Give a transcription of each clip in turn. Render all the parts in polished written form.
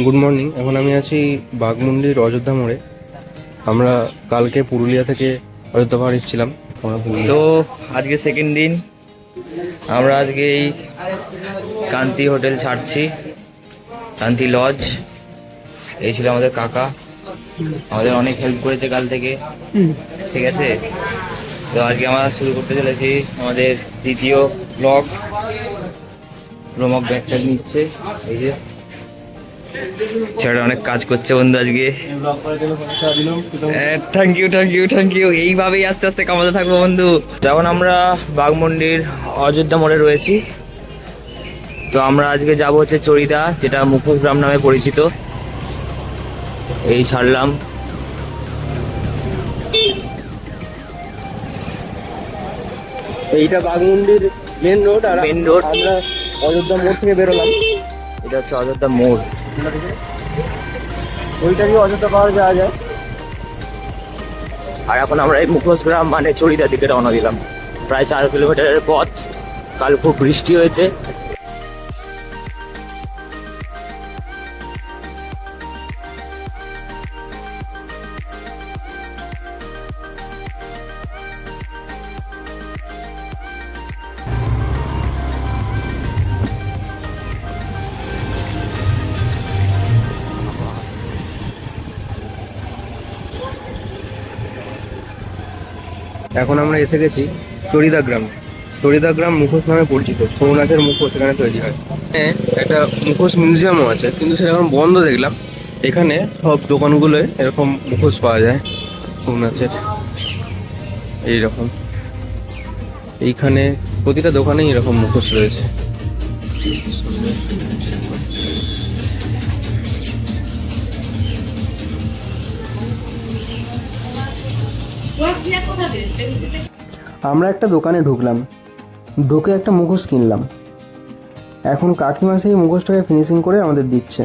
Good morning. এখন আমি আছি বাঘমুন্ডির অযোধ্যা মোড়ে। আমরা কালকে পুরুলিয়া থেকে অযোধ্যা পাহাড় এসেছিলাম। তো আজকে সেকেন্ড দিন, আমরা আজকে এই কান্তি হোটেল ছাড়ছি, কান্তি লজ। এই ছিল আমাদের কাকা, আমাদের অনেক হেল্প করেছে কাল থেকে, ঠিক আছে। তো আজকে আমরা শুরু করতে চলেছি আমাদের দ্বিতীয় ব্লগ। রোমক ব্যাগটা নিচ্ছে, এই যে ছেলেটা অনেক কাজ করছে বন্ধু আজকে। Thank you thank you thank you. এইভাবেই আস্তে আস্তে কামাতে থাকবো বন্ধু। যখন আমরা বাঘমুন্ডির অযোধ্যা মোড়ে রয়েছি, তো আমরা আজকে যাব হচ্ছে চড়িদা, যেটা মুখোশ গ্রাম নামে পরিচিত। এই ছাড়লাম। এইটা বাঘমুন্ডির মেন রোড, আর মেন রোড। আমরা অযোধ্যা মোড় থেকে বেরোলাম। এটা হচ্ছে অযোধ্যা মোড়। ওইটা দিয়ে অযোধ্যা পাহাড় যাওয়া যায়। আর এখন আমরা এই মুখোশ গ্রাম মানে চড়িদার দিকে রওনা দিলাম। প্রায় 4 কিলোমিটারের পথ। কাল খুব বৃষ্টি হয়েছে। এখন আমরা এসে গেছি চড়িদা গ্রাম। চড়িদা গ্রাম মুখোশ নামে পরিচিত। ছৌনাথের মুখোশ এখানে তৈরি হয়। হ্যাঁ, একটা মুখোশ মিউজিয়ামও আছে, কিন্তু সেটা এখন বন্ধ দেখলাম। এখানে সব দোকানগুলোয় এরকম মুখোশ পাওয়া যায় ছৌনাথের, এইরকম। এইখানে প্রতিটা দোকানেই এরকম মুখোশ রয়েছে। আমরা একটা দোকানে ঢুকলাম, ঢুকে একটা মুখোশ কিনলাম। এখন কাকিমা সেই মুখোশটাকে ফিনিশিং করে আমাদের দিচ্ছে।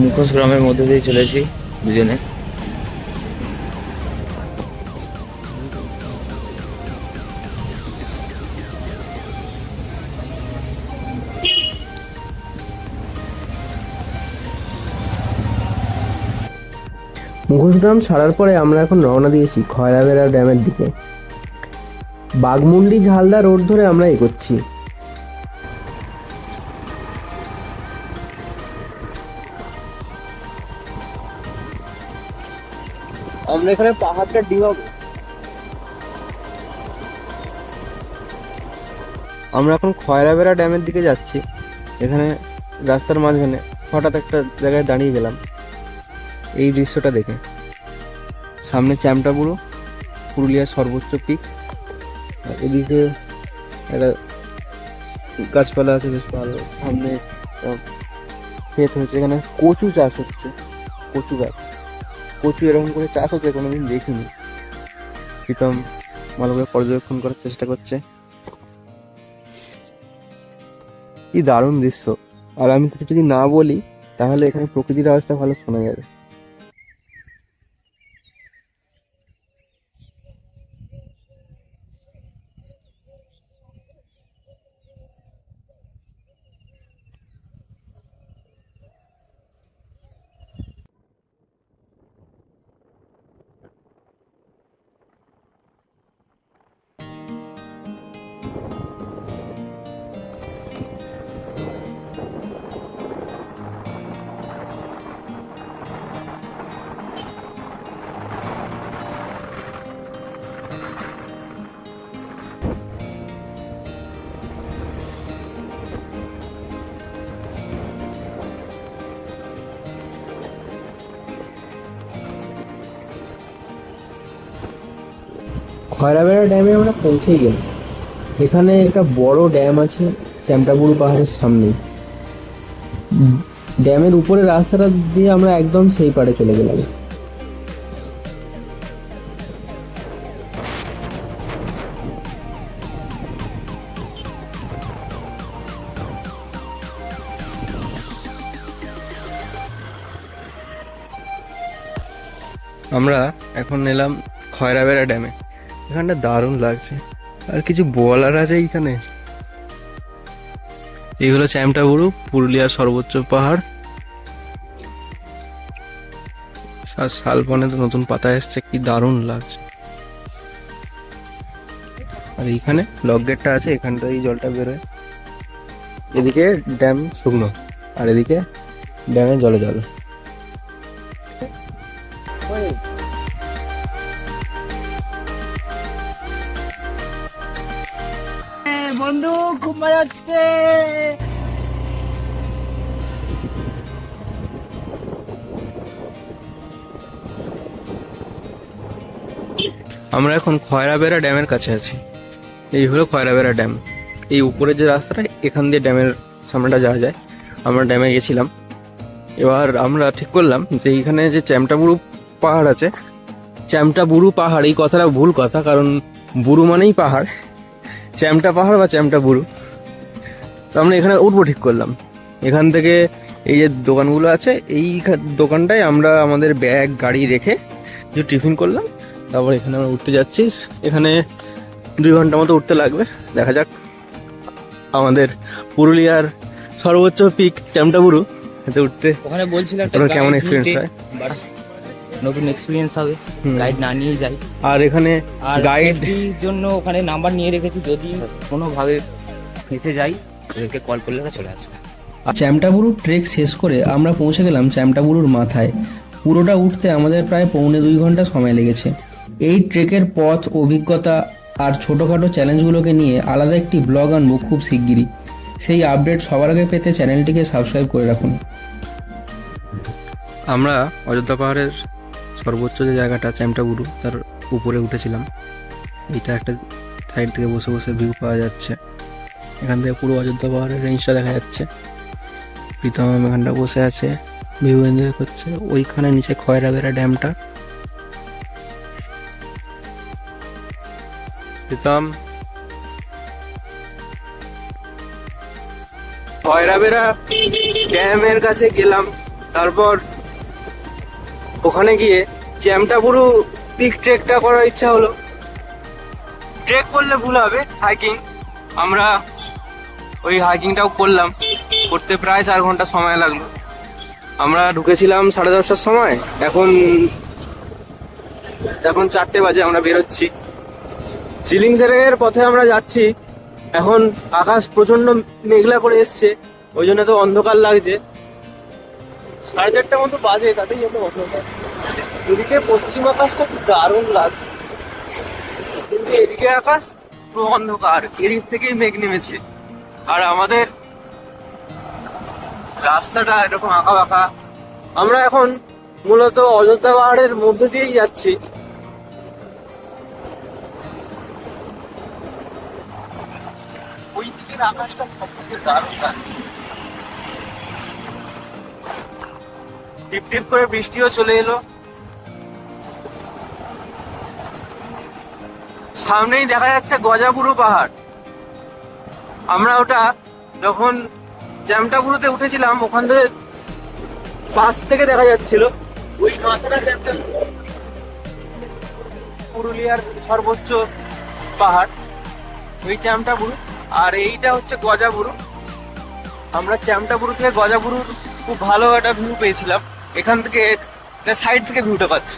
মুখোশ গ্রামের মধ্যে দিয়ে চলেছি দুজনে। মুখোশগ্রাম ছাড়ার পরে আমরা এখন রওনা দিয়েছি খয়রাবেড়া ড্যামের দিকে। বাঘমুন্ডি ঝালদা রোড ধরে আমরা এগোচ্ছি। আমরা এখানে পাহাড়টা ডিঙাবো। আমরা এখন খয়রাবেড়া ড্যামের দিকে যাচ্ছি। এখানে রাস্তার মাঝখানে হঠাৎ একটা জায়গায় দাঁড়িয়ে গেলাম এই দৃশ্যটা দেখে। সামনে চ্যামটাবুড়ো, পুরুলিয়ার সর্বোচ্চ পিক। আর এদিকে একটা গাছপালা আছে বেশ ভালো। সামনে ক্ষেত হচ্ছে, এখানে কচু চাষ হচ্ছে, কচু গাছ। কচু এরকম করে চাষ হচ্ছে কোনোদিন দেখিনি। প্রীতম ভালো করে পর্যবেক্ষণ করার চেষ্টা করছে। কি দারুণ দৃশ্য। আর আমি কিছু যদি না বলি তাহলে এখানে প্রকৃতির আওয়াজটা ভালো শোনা যাবে। খয়রাবেড়া ড্যামে আমরা পৌঁছেই গেলাম। এখানে একটা বড় ড্যাম আছে চ্যামটাবুড়ো পাহাড়ের সামনেই। ড্যামের উপরে রাস্তাটা দিয়ে আমরা একদম সেই পাড়ে চলে গেলাম। আমরা এখন এলাম খয়রাবেড়া ড্যামে। এখানটা দারুণ লাগছে, আর কিছু বলার আছে এইখানে। এই হলো চ্যামটা বুরু, পুরুলিয়ার সর্বোচ্চ পাহাড়। শালবনে তো নতুন পাতা এসছে, কি দারুণ লাগছে। আর এইখানে লক গেটটা আছে, এখানটা এই জলটা বেরোয়। এদিকে ড্যাম শুকনো, আর এদিকে ড্যামে জলে জল। বন্ধু খুব মজা হচ্ছে। আমরা এখন খয়রাবেড়া ড্যামের কাছে আছি। এই হলো খয়রাবেড়া ড্যাম। এই উপরে যে রাস্তাটা, এখান দিয়ে ড্যামের সামনেটা যাওয়া যায়। আমরা ড্যামে গেছিলাম। এবার আমরা ঠিক করলাম যে এইখানে যে চ্যামটাবুরু পাহাড় আছে, চ্যামটাবুরু পাহাড়, এই কথাটা ভুল কথা, কারণ বুরু মানেই পাহাড়, চ্যামটা পাহাড় বা চ্যামটাবুরু। তো আমরা এখানে উঠবো ঠিক করলাম। এখান থেকে এই যে দোকানগুলো আছে, এই দোকানটায় আমরা আমাদের ব্যাগ গাড়ি রেখে কিছু টিফিন করলাম। তারপর এখানে আমরা উঠতে যাচ্ছি। এখানে 2 ঘন্টা মতো উঠতে লাগবে। দেখা যাক আমাদের পুরুলিয়ার সর্বোচ্চ পিক চ্যামটাবুরু, এতে উঠতে ওখানে বলছিল একটা ওরা কেমন guide এক্সপিরিয়েন্স নিতে, হয়। but নতুন এক্সপিরিয়েন্স হবে, হুম। গাইড না নিয়ে যাই। আর এখানে আর গাইড গাইডের জন্য ওখানে নাম্বার নিয়ে রেখেছি, যদি কোনোভাবে ফেঁসে যাই ওদেরকে কল করলে ওরা চলে আসবে। চ্যামটাবুরুর ট্রেক শেষ করে আমরা পৌঁছে গেলাম চ্যামটাবুরুর মাথায়। পুরোটা উঠতে আমাদের প্রায় 1.25 ঘন্টা সময় লেগেছে। এই ট্রেকের পথ, অভিজ্ঞতা আর ছোটোখাটো চ্যালেঞ্জগুলোকে নিয়ে আলাদা একটি ব্লগ আনবো খুব শিগগিরই। সেই আপডেট সবার আগে পেতে চ্যানেলটিকে সাবস্ক্রাইব করে রাখুন। আমরা অযোধ্যা পাহাড়ের সর্বোচ্চ যে জায়গাটা চ্যামটাবুরু, তার উপরে উঠেছিলাম। এইটা একটা সাইড থেকে বসে বসে ভিউ পাওয়া যাচ্ছে। এখান থেকে পুরো অযোধ্যা পাহাড়ের রেঞ্জটা দেখা যাচ্ছে। প্রীতম এখানটা বসে আছে, ভিউ এনজয় করছে। ওইখানে নিচে খয়রাবেড়া ড্যামটা। প্রীতম, খয়রাবেড়া ড্যামের কাছে গেলাম। তারপর ওখানে গিয়ে চ্যামটাবুরু পিক ট্রেকটা করার ইচ্ছা হলো। ট্রেক করলে ভুল হবে, হাইকিং। আমরা ওই হাইকিংটাও করলাম, করতে প্রায় 4 ঘন্টা সময় লাগলো। আমরা ঢুকেছিলাম 10:30টার সময়, এখন 4টে বাজে। আমরা বেরোচ্ছি, শিলিংসেরের পথে আমরা যাচ্ছি। এখন আকাশ প্রচন্ড মেঘলা করে এসছে, ওই জন্য তো অন্ধকার লাগছে। 4:30 মতো বাজে, তাতেই এত অন্ধকার। এদিকে পশ্চিম আকাশটা খুব দারুণ লাগছে, কিন্তু এদিকে আকাশ পুরো অন্ধকার, এদিক থেকেই মেঘ নেমেছে। আর আমাদের রাস্তাটা এরকম আঁকা বাঁকা। আমরা এখন মূলত অযোধ্যা পাহাড়ের মধ্যে দিয়েই যাচ্ছি। ওই দিকের আকাশটা সবথেকে দারুণ লাগছে। টিপ টিপ করে বৃষ্টিও চলে এলো। সামনেই দেখা যাচ্ছে গজাবুরু পাহাড়। আমরা ওটা যখন চ্যামটাবুরুতে উঠেছিলাম, ওখান থেকে পাশ থেকে দেখা যাচ্ছিল ওই মাথাটা পুরুলিয়ার সর্বোচ্চ পাহাড়, ওই চ্যামটাবুরু। আর এইটা হচ্ছে গজাবুরু। আমরা চ্যামটাবুরু থেকে গজাবুরুর খুব ভালো একটা ভিউ পেয়েছিলাম। এখান থেকে সাইড থেকে ভিউটা পাচ্ছি।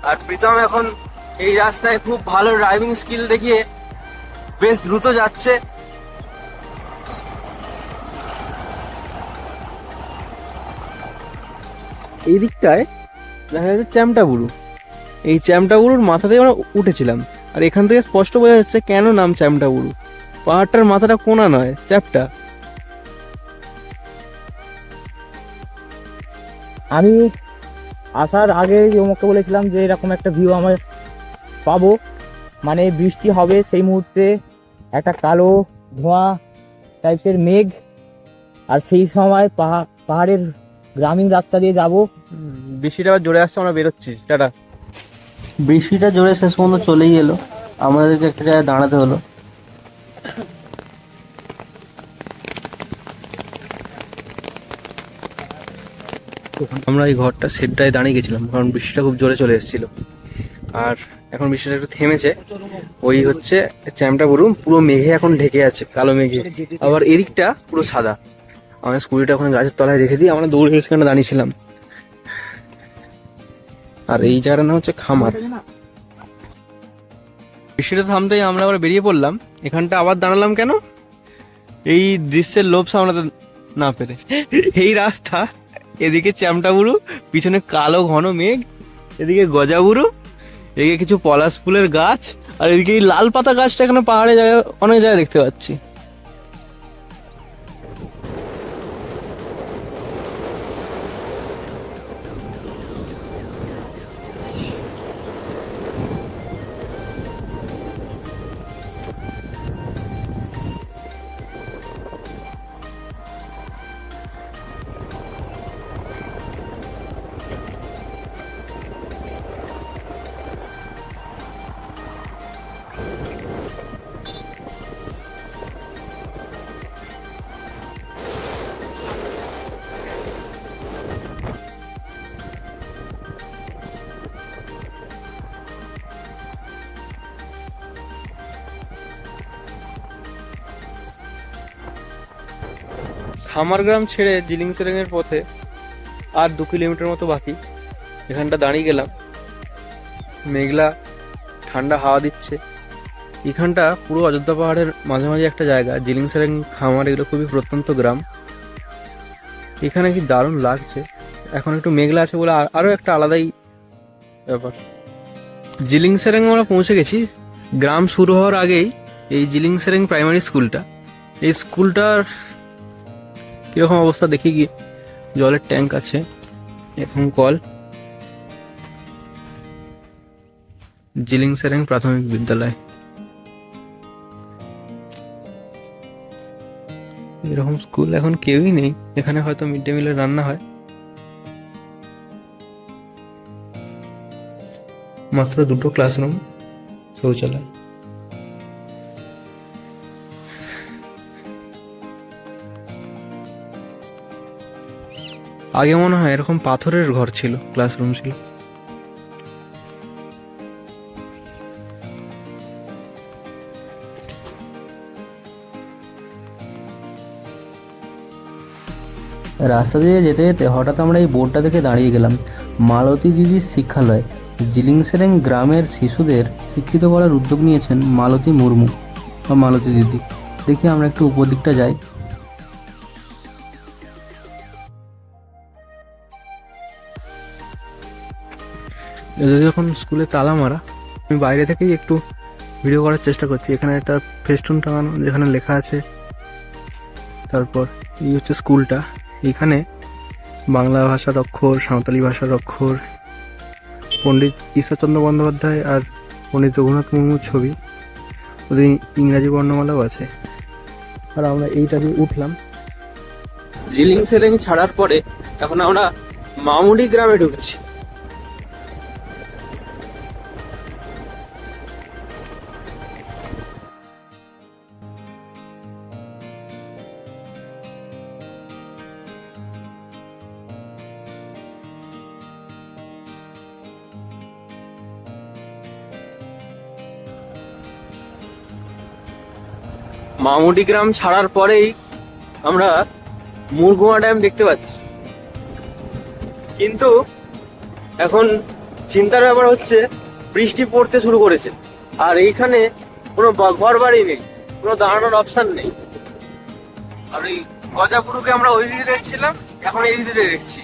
আর প্রীতম এখন এই রাস্তায় খুব ভালো ড্রাইভিং স্কিল দেখিয়ে বেশ দ্রুত যাচ্ছে। এই দিকটায় দেখা যাচ্ছে চ্যামটাবুরু। এই চ্যামটাবুরুর মাথা থেকে আমরা উঠেছিলাম, আর এখান থেকে স্পষ্ট বোঝা যাচ্ছে কেন নাম চ্যামটাবুরু। পাহাড়টার মাথাটা কোনা নয়, চ্যাপটা। আমি আসার আগে ওমকে বলেছিলাম যে এরকম একটা ভিউ আমরা পাবো, মানে বৃষ্টি হবে সেই মুহূর্তে একটা কালো ধোঁয়া টাইপের মেঘ, আর সেই সময় পাহাড়ের গ্রামীণ রাস্তা দিয়ে যাব। বৃষ্টিটা আবার জোরে আসছে, আমরা বেরোচ্ছি। টাটা। বৃষ্টিটা জোরে শেষ পর্যন্ত চলেই এলো, আমাদেরকে একটা জায়গায় দাঁড়াতে হলো। আমরা এই ঘরটা শেডটায় দাঁড়িয়ে গেছিলাম, কারণ বৃষ্টিটা খুব জোরে চলে এসেছিল। আর এখন বৃষ্টিটা একটু থেমেছে। ওই হচ্ছে চ্যামটা বুরুম, পুরো মেঘে এখন ঢেকে আছে, কালো মেঘে। আবার এদিকটা পুরো সাদা। আমার স্কুটিটা ওখানে গাছের তলায় রেখে দিয়ে আমরা দৌড়ে সেখানে দাঁড়িয়েছিলাম। আর এই জায়গাটার নাম হচ্ছে খামার। বৃষ্টিটা থামতেই আমরা আবার বেরিয়ে পড়লাম। এখানটা আবার দাঁড়ালাম কেন? এই দৃশ্যের লোভ সামলাতে না পেরে। এই রাস্তা, এদিকে চ্যামটাবুরু, পিছনে কালো ঘন মেঘ, এদিকে গজাবুরু, এদিকে কিছু পলাশ ফুলের গাছ, আর এদিকে এই লাল পাতা গাছটা এখানে পাহাড়ে জায়গায় অনেক জায়গায় দেখতে পাচ্ছি। খামার গ্রাম ছেড়ে জিলিং সেরেং এর পথে আর 2 কিলোমিটার মতো বাকি। এখানটা দাঁড়িয়ে গেলাম, মেঘলা ঠান্ডা হাওয়া দিচ্ছে। এখানটা পুরো অযোধ্যা পাহাড়ের মাঝামাঝি একটা জায়গা। জিলিং সেরেং, খামার এগুলো খুবই প্রত্যন্ত গ্রাম। এখানে কি দারুণ লাগছে। এখন একটু মেঘলা আছে বলে আরো একটা আলাদাই ব্যাপার। জিলিং সেরেং আমরা পৌঁছে গেছি। গ্রাম শুরু হওয়ার আগেই এই জিলিং সেরেং প্রাইমারি স্কুলটা, এই স্কুলটার কিরকম অবস্থা দেখি গিয়ে। জলের ট্যাঙ্ক আছে, এখন কল। জিলিং সেরেং প্রাথমিক বিদ্যালয়। এরকম স্কুল এখন কেউই নেই। এখানে হয়তো মিড ডে মিলের রান্না হয়। মাত্র 2টো ক্লাসরুম, শৌচালয়। আগে মনে হয় এরকম পাথরের ঘর ছিল, ক্লাসরুম ছিল। রাস্তা দিয়ে যেতে যেতে হঠাৎ আমরা এই বোর্ডটা দেখে দাঁড়িয়ে গেলাম, মালতী দিদির শিক্ষালয়। জিলিং সেরেং গ্রামের শিশুদের শিক্ষিত করার উদ্যোগ নিয়েছেন মালতী মুর্মু বা মালতী দিদি। দেখি আমরা একটু উপর দিকটা যাই। যদি এখন স্কুলে তালা মারা, আমি বাইরে থেকেই একটু ভিডিও করার চেষ্টা করছি। এখানে একটা ফেস্টুন টাঙানো, যেখানে লেখা আছে। তারপর এই হচ্ছে স্কুলটা। এখানে বাংলা ভাষার অক্ষর, সাঁওতালি ভাষার অক্ষর, পণ্ডিত ঈশ্বরচন্দ্র বন্দ্যোপাধ্যায় আর পণ্ডিত রঘুনাথ মুর্মুর ছবি, ওদের ইংরাজি বর্ণমালাও আছে। আর আমরা এইটা দিয়ে উঠলাম। জিলিং সেরেং ছাড়ার পরে এখন আমরা মামুডি গ্রামে ঢুকছি। মামুডি গ্রাম ছাড়ার পরেই আমরা মুরগুমা ড্যাম দেখতে পাচ্ছি। কিন্তু এখন চিন্তার ব্যাপার হচ্ছে, বৃষ্টি পড়তে শুরু করেছে আর এইখানে কোনো ঘর বাড়ি নেই, কোনো দাঁড়ানোর অপশন নেই। আর ওই গজাপুরুকে আমরা ওই দিকে দেখছিলাম, এখন এই দিকে দেখছি।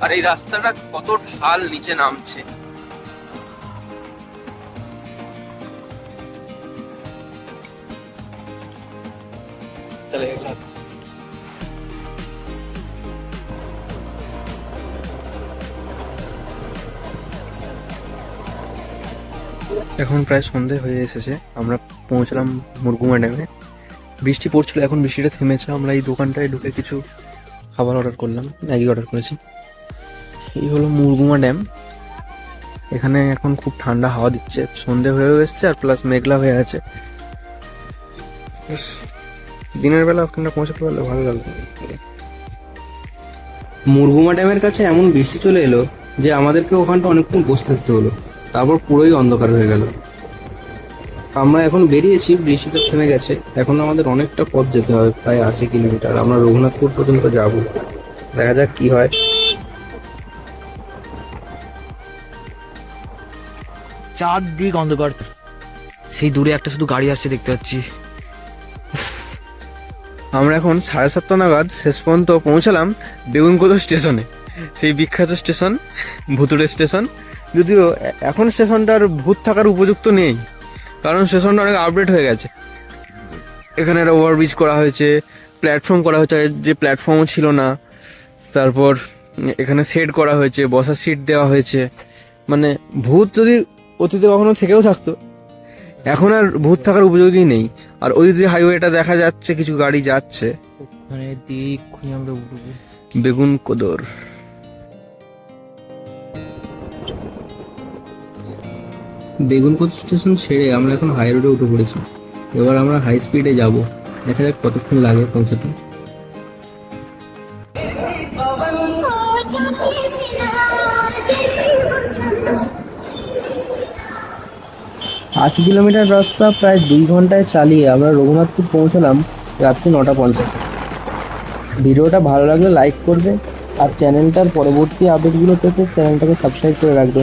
আর এই রাস্তাটা কত ঢাল নিচে নামছে। এখন প্রায় সন্ধে হয়ে এসেছে, আমরা পৌঁছলাম মুরগুমা ড্যামে। বৃষ্টি পড়ছিল, এখন বৃষ্টিটা থেমেছে। আমরা এই দোকানটায় ঢুকে কিছু খাবার অর্ডার করলাম, ম্যাগি অর্ডার করেছি। এই হলো মুরগুমা ড্যাম। এখানে এখন খুব ঠান্ডা হাওয়া দিচ্ছে, সন্ধে হয়ে এসছে আর প্লাস মেঘলা হয়ে আছে। দিনের বেলা ওখানে পৌঁছাতে পারলে ভালো লাগবে। মুরগুমা ড্যামের কাছে এমন বৃষ্টি চলে এলো যে আমাদেরকে ওখানটা অনেকক্ষণ বসে থাকতে হলো, তারপর পুরোই অন্ধকার হয়ে গেল। আমরা এখন বেরিয়েছি, বৃষ্টিটা থেমে গেছে। এখন আমাদের অনেকটা পথ যেতে হবে, প্রায় 80 কিলোমিটার। আমরা রঘুনাথপুর পর্যন্ত যাব, দেখা যাক কি হয়। চারদিক অন্ধকার, সেই দূরে একটা শুধু গাড়ি আসছে দেখতে পাচ্ছি। আমরা এখন 7:30 নাগাদ শেষ পর্যন্ত পৌঁছালাম বেগুনকোদর স্টেশনে, সেই বিখ্যাত স্টেশন, ভুতুড়ে স্টেশন। যদিও এখন স্টেশনটার ভূত থাকার উপযুক্ত নেই, কারণ স্টেশনটা অনেক আপডেট হয়ে গেছে। এখানে একটা ওভারব্রিজ করা হয়েছে, প্ল্যাটফর্ম করা হয়েছে, যে প্ল্যাটফর্মও ছিল না। তারপর এখানে সেট করা হয়েছে, বসার সিট দেওয়া হয়েছে। মানে ভূত যদি অতীতে কখনো থেকেও থাকতো, এখন আর ভূত থাকার উপযোগী নেই। আর ওই যে হাইওয়েটা দেখা যাচ্ছে, কিছু গাড়ি যাচ্ছে, ওখানে দিক আমরা উঠবো বেগুনকোদর। বেগুনকোদর স্টেশন ছেড়ে আমরা এখন হাই রোডে উঠে পড়েছি। এবার আমরা হাই স্পিডে যাব, দেখা যাক কতক্ষণ লাগে পৌঁছাতে। 80 কিলোমিটার রাস্তা প্রায় 2 ঘন্টায় চালিয়ে আমরা রঘুনাথপুর পৌঁছালাম রাত্রি 9:50। ভিডিওটা ভালো লাগলে লাইক করবে, আর চ্যানেলটার পরবর্তী আপডেটগুলো পেতে চ্যানেলটাকে সাবস্ক্রাইব করে রাখবে।